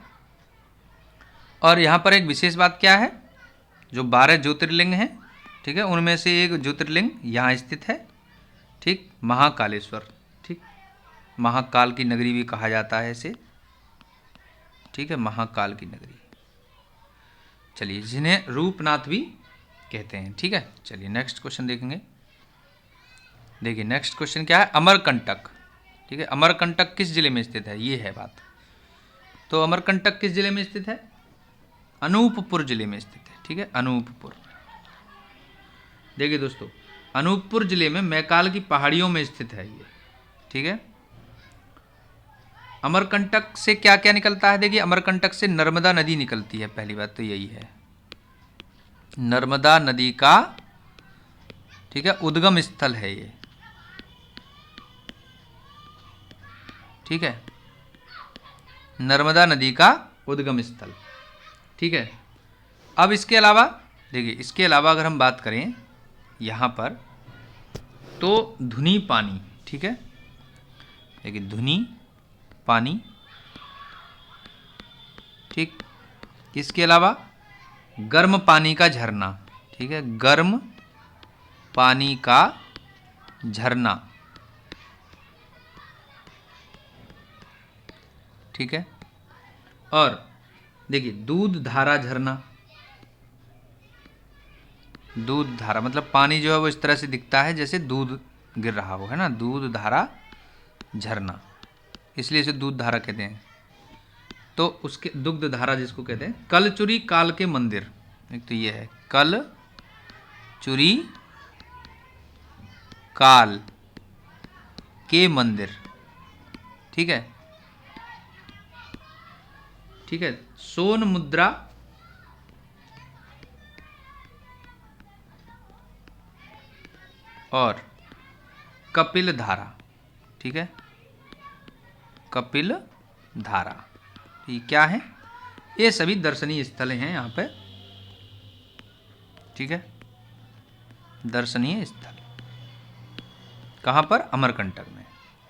और यहाँ पर एक विशेष बात क्या है, जो 12 ज्योतिर्लिंग हैं, ठीक है, उनमें से एक ज्योतिर्लिंग यहाँ स्थित है, ठीक, महाकालेश्वर, ठीक, महाकाल की नगरी भी कहा जाता है इसे, ठीक है, महाकाल की नगरी। चलिए, जिन्हें रूपनाथ भी कहते हैं, ठीक है। चलिए नेक्स्ट क्वेश्चन देखेंगे। देखिए नेक्स्ट क्वेश्चन क्या है, अमरकंटक, ठीक है, अमरकंटक किस जिले में स्थित है, ये है बात। तो अमरकंटक किस जिले में स्थित है, अनूपपुर जिले में स्थित है, ठीक है, अनूपपुर। देखिए दोस्तों, अनूपपुर जिले में मैकाल की पहाड़ियों में स्थित है ये, ठीक है। अमरकंटक से क्या क्या निकलता है, देखिए अमरकंटक से नर्मदा नदी निकलती है, पहली बात तो यही है, नर्मदा नदी का, ठीक है, उद्गम स्थल है ये, ठीक है, नर्मदा नदी का उद्गम स्थल, ठीक है। अब इसके अलावा देखिए, इसके अलावा अगर हम बात करें यहाँ पर, तो धुनी पानी, ठीक है, देखिए धुनी पानी, ठीक, इसके अलावा गर्म पानी का झरना, ठीक है, गर्म पानी का झरना, ठीक है। और देखिए दूध धारा झरना, दूध धारा मतलब पानी जो है वो इस तरह से दिखता है जैसे दूध गिर रहा हो, है ना, दूध धारा झरना, इसलिए इसे दूध धारा कहते हैं। तो उसके दुग्ध धारा जिसको कहते हैं। कलचुरी काल के मंदिर, एक तो ये है कलचुरी काल के मंदिर, ठीक है, ठीक है। सोन मुद्रा और कपिल धारा, ठीक है, कपिल धारा, ये क्या है, ये सभी दर्शनीय स्थल हैं यहाँ पे, ठीक है, दर्शनीय स्थल कहाँ पर, अमरकंटक में,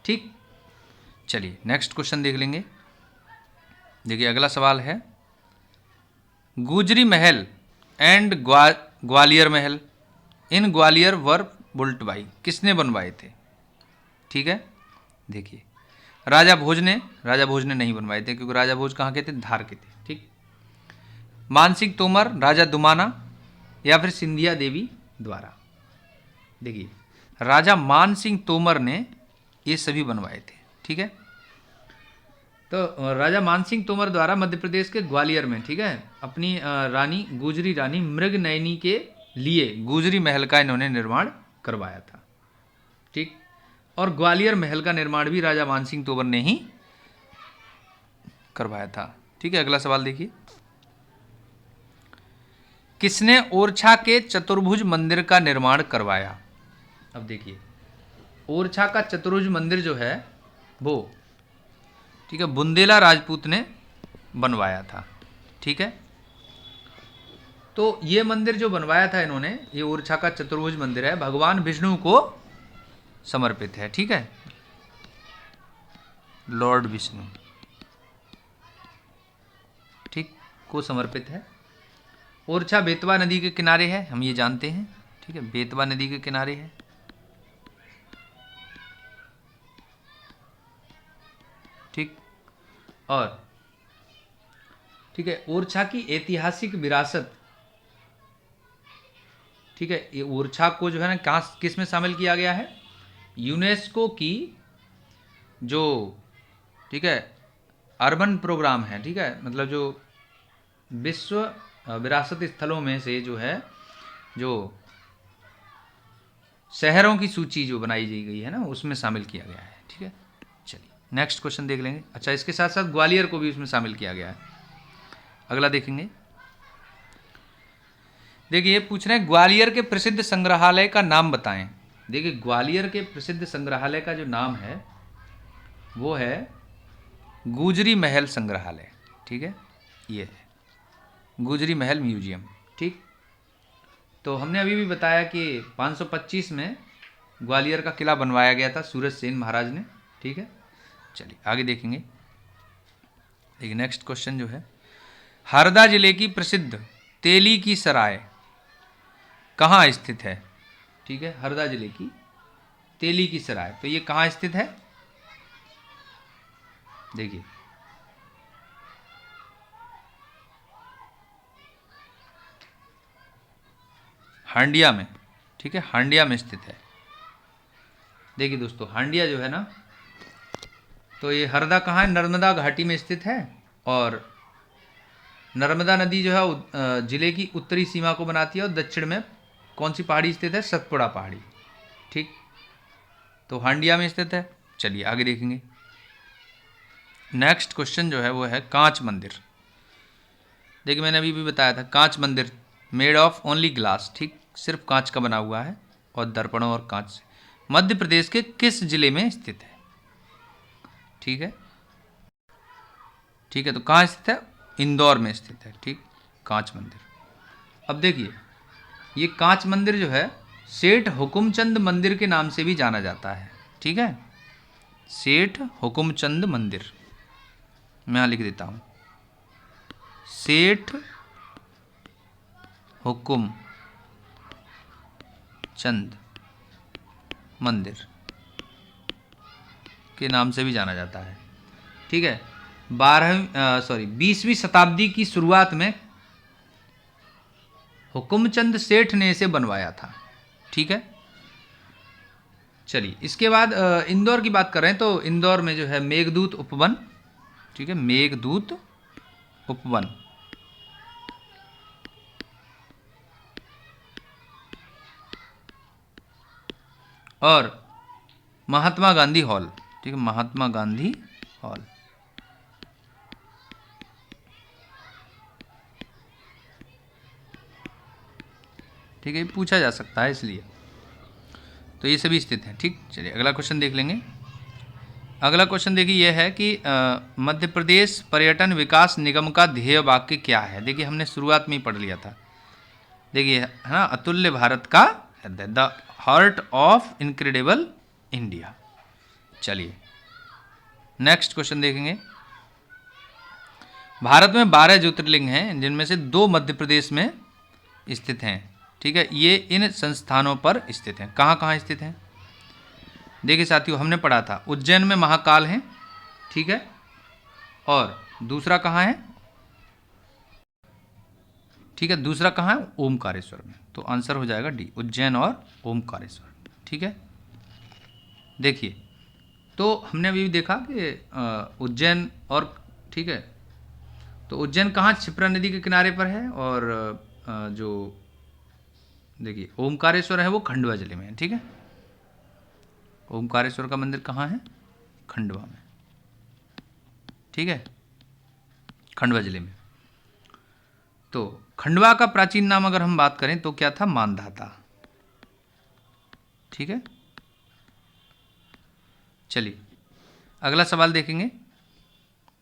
ठीक। चलिए नेक्स्ट क्वेश्चन देख लेंगे। देखिए अगला सवाल है, गुजरी महल and Gwalior Mahal in Gwalior were built by, किसने बनवाए थे, ठीक है। देखिए राजा भोज ने नहीं बनवाए थे, क्योंकि राजा भोज कहाँ के थे, धार के थे, ठीक। मानसिंह तोमर, राजा दुमाना या फिर सिंधिया देवी द्वारा। देखिए राजा मानसिंह तोमर ने ये सभी बनवाए थे, ठीक है। तो राजा मानसिंह तोमर द्वारा मध्य प्रदेश के ग्वालियर में, ठीक है, अपनी रानी गुजरी रानी मृगनयनी के लिए गुजरी महल का इन्होंने निर्माण करवाया था, ठीक। और ग्वालियर महल का निर्माण भी राजा मानसिंह तोमर ने ही करवाया था, ठीक है। अगला सवाल देखिए, किसने ओरछा के चतुर्भुज मंदिर का निर्माण करवाया। अब देखिए ओरछा का चतुर्भुज मंदिर जो है वो, ठीक है, बुंदेला राजपूत ने बनवाया था, ठीक है। तो ये मंदिर जो बनवाया था इन्होंने, ये ओरछा का चतुर्भुज मंदिर है, भगवान विष्णु को समर्पित है, ठीक है, लॉर्ड विष्णु, ठीक, को समर्पित है। ओरछा बेतवा नदी के किनारे है, हम ये जानते हैं, ठीक है, बेतवा नदी के किनारे है, ठीक। और ठीक है, ओरछा की ऐतिहासिक विरासत, ठीक है, ये ओरछा को जो है ना कहाँ किस में शामिल किया गया है, यूनेस्को की जो, ठीक है, अर्बन प्रोग्राम है, ठीक है, मतलब जो विश्व विरासत स्थलों में से जो है, जो शहरों की सूची जो बनाई गई है ना, उसमें शामिल किया गया है, ठीक है। चलिए नेक्स्ट क्वेश्चन देख लेंगे। अच्छा, इसके साथ साथ ग्वालियर को भी उसमें शामिल किया गया है। अगला देखेंगे, देखिए ये पूछ रहे हैं ग्वालियर के प्रसिद्ध संग्रहालय का नाम बताएं। देखिए ग्वालियर के प्रसिद्ध संग्रहालय का जो नाम है वो है गुजरी महल संग्रहालय। ठीक है, ये है गुजरी महल म्यूजियम। ठीक, तो हमने अभी भी बताया कि 525 में ग्वालियर का किला बनवाया गया था सूरज सेन महाराज ने। ठीक है, चलिए आगे देखेंगे। देखिए नेक्स्ट क्वेश्चन जो है, हरदा जिले की प्रसिद्ध तेली की सराय कहाँ स्थित है? ठीक है, हरदा जिले की तेली की सराय, तो ये कहाँ स्थित है? देखिए हांडिया में। ठीक है, हांडिया में स्थित है। देखिए दोस्तों हांडिया जो है ना, तो ये हरदा कहाँ है? नर्मदा घाटी में स्थित है। और नर्मदा नदी जो है जिले की उत्तरी सीमा को बनाती है और दक्षिण में कौन सी पहाड़ी स्थित है? सतपुड़ा पहाड़ी। ठीक, तो हांडिया में स्थित है। चलिए आगे देखेंगे। नेक्स्ट क्वेश्चन जो है वो है कांच मंदिर। देखिए मैंने अभी भी बताया था कांच मंदिर मेड ऑफ ओनली ग्लास। ठीक, सिर्फ कांच का बना हुआ है और दर्पणों और कांच से। मध्य प्रदेश के किस जिले में स्थित है? ठीक है, ठीक है, तो कहाँ स्थित है? इंदौर में स्थित है। ठीक, कांच मंदिर। अब देखिए ये कांच मंदिर जो है सेठ हुकुमचंद मंदिर के नाम से भी जाना जाता है। ठीक है, सेठ हुकुमचंद मंदिर, मैं यहाँ लिख देता हूँ, सेठ हुकुम चंद मंदिर के नाम से भी जाना जाता है। ठीक है, 20वीं शताब्दी की शुरुआत में हुकुमचंद सेठ ने इसे बनवाया था। ठीक है, चलिए इसके बाद इंदौर की बात कर रहे हैं तो इंदौर में जो है मेघदूत उपवन। ठीक है, मेघदूत उपवन। और महात्मा गांधी हॉल। ठीक है, महात्मा गांधी हॉल। ठीक है, पूछा जा सकता है इसलिए, तो ये सभी स्थित हैं। ठीक, चलिए अगला क्वेश्चन देख लेंगे। अगला क्वेश्चन देखिए यह है कि मध्य प्रदेश पर्यटन विकास निगम का ध्येय वाक्य क्या है? देखिए हमने शुरुआत में ही पढ़ लिया था। देखिए है ना, अतुल्य भारत का the heart of incredible India. चलिए नेक्स्ट क्वेश्चन देखेंगे। भारत में 12 ज्योतिर्लिंग हैं जिनमें से 2 मध्य प्रदेश में स्थित हैं। ठीक है, ये इन संस्थानों पर स्थित हैं। कहाँ कहाँ स्थित हैं? देखिए साथियों हमने पढ़ा था उज्जैन में महाकाल है। ठीक है, और दूसरा कहाँ है? ठीक है, दूसरा कहाँ है? ओमकारेश्वर में। तो आंसर हो जाएगा डी, उज्जैन और ओमकारेश्वर। ठीक है, देखिए तो हमने अभी भी देखा कि उज्जैन और, ठीक है, तो उज्जैन कहाँ? क्षिप्रा नदी के किनारे पर है। और जो देखिए ओमकारेश्वर है वो खंडवा जिले में है। ठीक है, ओमकारेश्वर का मंदिर कहाँ है? खंडवा में। ठीक है, खंडवा जिले में। तो खंडवा का प्राचीन नाम अगर हम बात करें तो क्या था? मानधाता। ठीक है, चलिए अगला सवाल देखेंगे।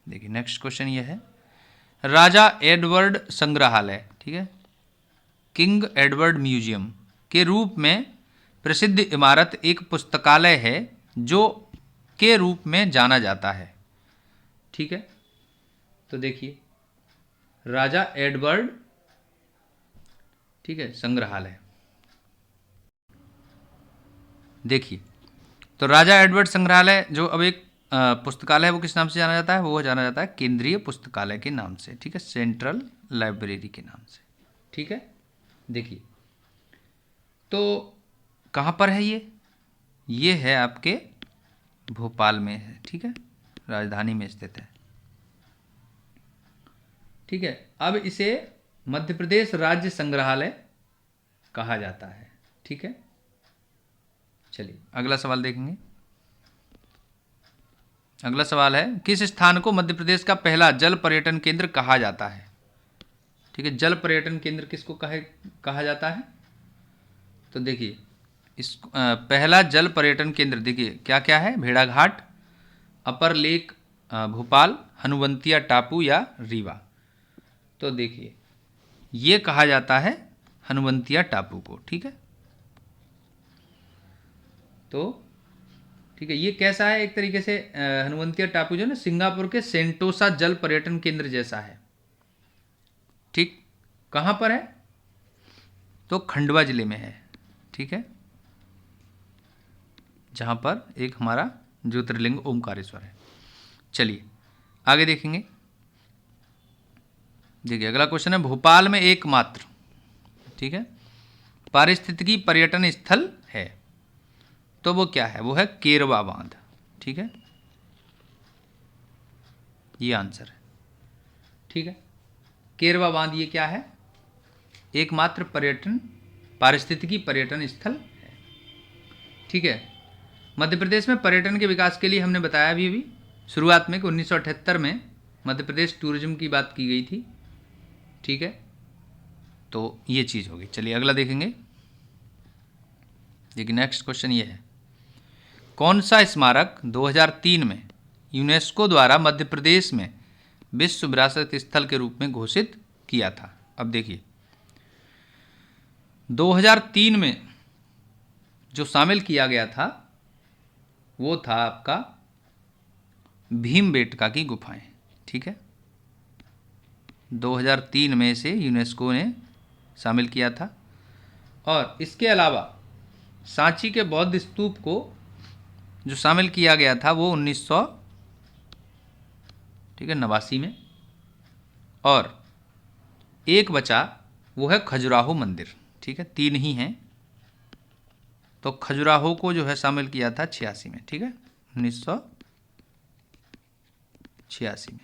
देखिए नेक्स्ट क्वेश्चन ये है, राजा एडवर्ड संग्रहालय, ठीक है, किंग एडवर्ड म्यूजियम के रूप में प्रसिद्ध इमारत एक पुस्तकालय है जो के रूप में जाना जाता है। ठीक है, तो देखिए राजा एडवर्ड, ठीक है, संग्रहालय। देखिए तो राजा एडवर्ड संग्रहालय जो अब एक पुस्तकालय है वो किस नाम से जाना जाता है? वो जाना जाता है केंद्रीय पुस्तकालय के नाम से। ठीक है, सेंट्रल लाइब्रेरी के नाम से। ठीक है, देखिए तो कहाँ पर है ये है आपके भोपाल में है। ठीक है, राजधानी में स्थित है। ठीक है, अब इसे मध्य प्रदेश राज्य संग्रहालय कहा जाता है। ठीक है, चलिए अगला सवाल देखेंगे। अगला सवाल है, किस स्थान को मध्य प्रदेश का पहला जल पर्यटन केंद्र कहा जाता है? ठीक है, जल पर्यटन केंद्र किसको कहा जाता है? तो देखिए इस पहला जल पर्यटन केंद्र देखिए क्या क्या है, भेड़ाघाट, अपर लेक भोपाल, हनुवंतिया टापू या रीवा। तो देखिए ये कहा जाता है हनुवंतिया टापू को। ठीक है, तो ठीक है, ये कैसा है, एक तरीके से हनुवंतिया टापू जो है ना सिंगापुर के सेंटोसा जल पर्यटन केंद्र जैसा है। ठीक, कहाँ पर है? तो खंडवा जिले में है। ठीक है, जहाँ पर एक हमारा ज्योतिर्लिंग ओमकारेश्वर है। चलिए आगे देखेंगे। देखिए अगला क्वेश्चन है, भोपाल में एकमात्र, ठीक है, पारिस्थितिकी पर्यटन स्थल है, तो वो क्या है? वो है केरवा बांध। ठीक है, ये आंसर है। ठीक है, केरवा बांध ये क्या है? एकमात्र पारिस्थितिकी पर्यटन स्थल है। ठीक है, मध्य प्रदेश में पर्यटन के विकास के लिए हमने बताया अभी शुरुआत में कि 1978 में मध्य प्रदेश टूरिज्म की बात की गई थी। ठीक है, तो ये चीज़ होगी। चलिए अगला देखेंगे। देखिए नेक्स्ट क्वेश्चन ये है, कौन सा स्मारक 2003 में यूनेस्को द्वारा मध्य प्रदेश में विश्व विरासत स्थल के रूप में घोषित किया था? अब देखिए 2003 में जो शामिल किया गया था वो था आपका भीमबेटका की गुफाएं। ठीक है, 2003 में से यूनेस्को ने शामिल किया था। और इसके अलावा सांची के बौद्ध स्तूप को जो शामिल किया गया था वो 1989 में। और एक बचा वो है खजुराहो मंदिर। ठीक है, 3 ही हैं, तो खजुराहो को जो है शामिल किया था 86 में। ठीक है, 1986 में।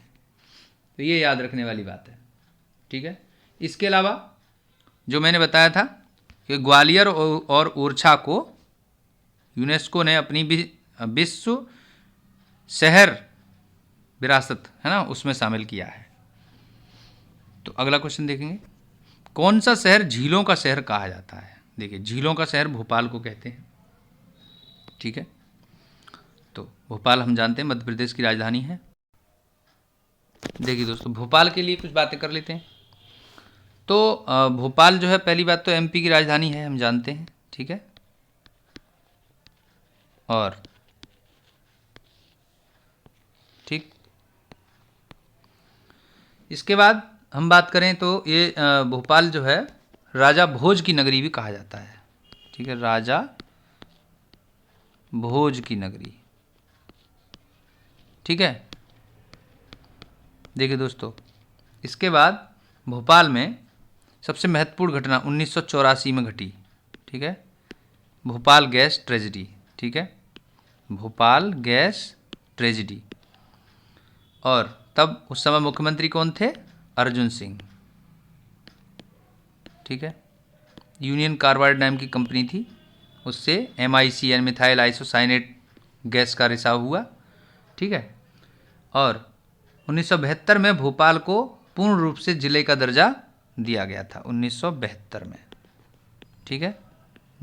तो ये याद रखने वाली बात है। ठीक है, इसके अलावा जो मैंने बताया था कि ग्वालियर और ओरछा को यूनेस्को ने अपनी विश्व शहर विरासत है ना उसमें शामिल किया है। तो अगला क्वेश्चन देखेंगे, कौन सा शहर झीलों का शहर कहा जाता है? देखिए झीलों का शहर भोपाल को कहते हैं। ठीक है, तो भोपाल हम जानते हैं मध्य प्रदेश की राजधानी है। देखिए दोस्तों भोपाल के लिए कुछ बातें कर लेते हैं। तो भोपाल जो है पहली बात तो एमपी की राजधानी है, हम जानते हैं। ठीक है, और ठीक इसके बाद हम बात करें तो ये भोपाल जो है राजा भोज की नगरी भी कहा जाता है। ठीक है, राजा भोज की नगरी। ठीक है, देखिए दोस्तों इसके बाद भोपाल में सबसे महत्वपूर्ण घटना 1984 में घटी। ठीक है, भोपाल गैस ट्रेजेडी। ठीक है, भोपाल गैस ट्रेजेडी। और तब उस समय मुख्यमंत्री कौन थे? अर्जुन सिंह। ठीक है, यूनियन कार्बाइड नाम की कंपनी थी, उससे MICN मिथाइल आइसोसाइनेट गैस का रिसाव हुआ। ठीक है, और 1972 में भोपाल को पूर्ण रूप से जिले का दर्जा दिया गया था। 1972 में, ठीक है,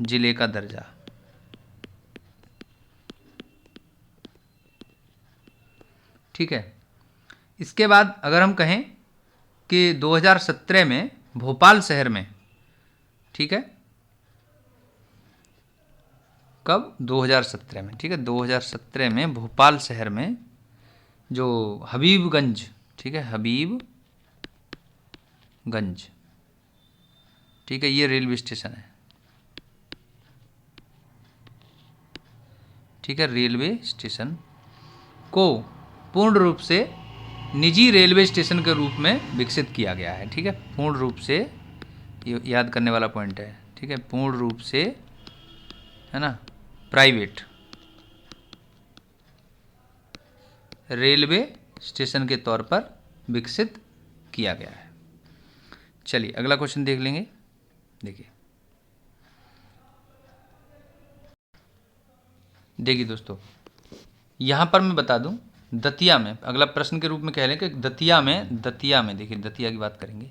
जिले का दर्जा। ठीक है, इसके बाद अगर हम कहें कि 2017 में भोपाल शहर में, ठीक है, कब? 2017 में। ठीक है, 2017 में भोपाल शहर में जो हबीबगंज, ठीक है, हबीबगंज, ठीक है, ये रेलवे स्टेशन है। ठीक है, रेलवे स्टेशन को पूर्ण रूप से निजी रेलवे स्टेशन के रूप में विकसित किया गया है। ठीक है, पूर्ण रूप से, ये याद करने वाला पॉइंट है। ठीक है, पूर्ण रूप से है ना प्राइवेट रेलवे स्टेशन के तौर पर विकसित किया गया है। चलिए अगला क्वेश्चन देख लेंगे। देखिए दोस्तों यहाँ पर मैं बता दूं, दतिया में, अगला प्रश्न के रूप में कह लें कि दतिया में देखिए दतिया की बात करेंगे।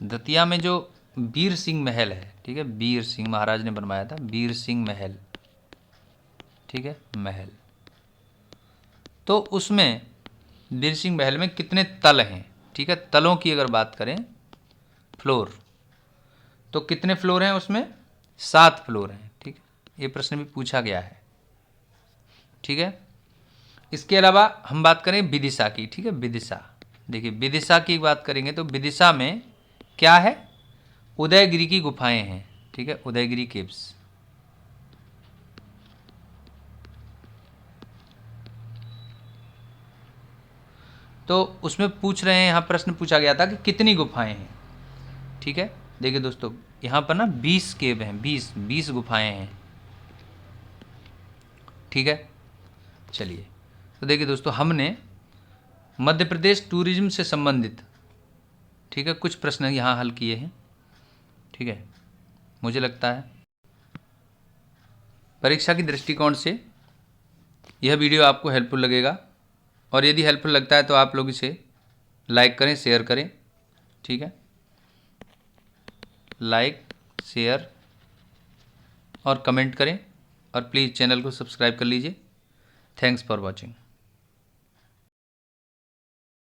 दतिया में जो वीर सिंह महल है, ठीक है, वीर सिंह महाराज ने बनवाया था, वीर सिंह महल, ठीक है, महल। तो उसमें वीर सिंह महल में कितने तल हैं, ठीक है, तलों की अगर बात करें, फ्लोर, तो कितने फ्लोर हैं उसमें? 7 फ्लोर हैं, ठीक है, ये प्रश्न भी पूछा गया है, ठीक है। इसके अलावा हम बात करें विदिशा की, ठीक है, विदिशा, देखिए विदिशा की बात करेंगे तो विदिशा में क्या है? उदयगिरी की गुफाएं हैं, ठीक है, उदयगिरी केव्स। तो उसमें पूछ रहे हैं, यहाँ प्रश्न पूछा गया था कि कितनी गुफाएं हैं, ठीक है। देखिए दोस्तों, यहाँ पर ना 20 केव हैं, 20 गुफाएं हैं, ठीक है। चलिए, तो देखिए दोस्तों, हमने मध्य प्रदेश टूरिज्म से संबंधित, ठीक है, कुछ प्रश्न यहाँ हल किए हैं, ठीक है। मुझे लगता है परीक्षा की दृष्टिकोण से यह वीडियो आपको हेल्पफुल लगेगा, और यदि हेल्पफुल लगता है तो आप लोग इसे लाइक करें, शेयर करें, ठीक है, लाइक, शेयर और कमेंट करें, और प्लीज़ चैनल को सब्सक्राइब कर लीजिए। Thanks for watching.